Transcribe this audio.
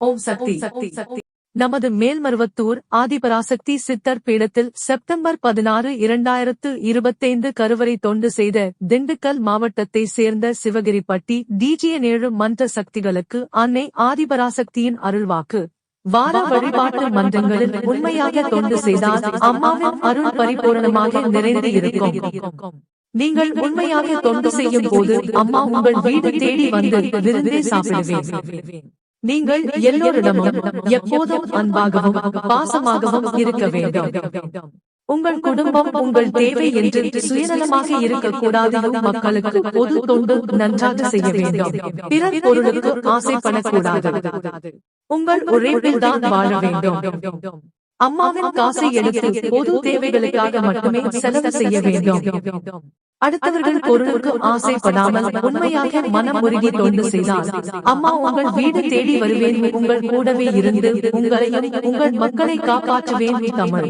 ஓம் சக்தி. நமது மேல்மருவத்தூர் ஆதிபராசக்தி சித்தர் பீடத்தில் செப்டம்பர் 16, 2025 கருவறை தொண்டு செய்த திண்டுக்கல் மாவட்டத்தை சேர்ந்த சிவகிரிப்பட்டி DJ7 மந்திர சக்திகளுக்கு அன்னை ஆதிபராசக்தியின் அருள்வாக்கு. வார வழிபாட்டு மன்றங்களில் உண்மையாக தொண்டு செய்தால் அம்மாவின் அருள் பரிபூரணமாக நிறைந்து இருக்கும். நீங்கள் உண்மையாக தொண்டு செய்யும் போது அம்மா உங்கள் வீடு தேடி வந்து விருந்தே சாப்பிடுவேன். நீங்கள் எல்லோரிடமும் எப்போதும் அன்பாகவும் பாசமாகவும் இருக்க வேண்டும். உங்கள் குடும்பம் உங்கள் தேவை என்று சுயநலமாக இருக்கக்கூடாது. மக்களுக்கு பொது தொண்டு நன்றாக செய்ய வேண்டும். பிறர் பொருளுக்கு ஆசைப்படக்கூடாது. உங்கள் உழைப்பில் தான் வாழ வேண்டும். அம்மாவின் காசை எடுத்து பொது தேவைகளுக்காக மட்டுமே செலவு செய்ய வேண்டும். அடுத்தவர்கள் பொருளுக்கு ஆசைப்படாமல் உண்மையாக மனம் உருகி தொண்டு செய்தால் அம்மா உங்கள் வீடு தேடி வருவேன். உங்கள் கூடவே இருந்து உங்களையும் உங்கள் மக்களை காப்பாற்றுவேன். தமிழ்.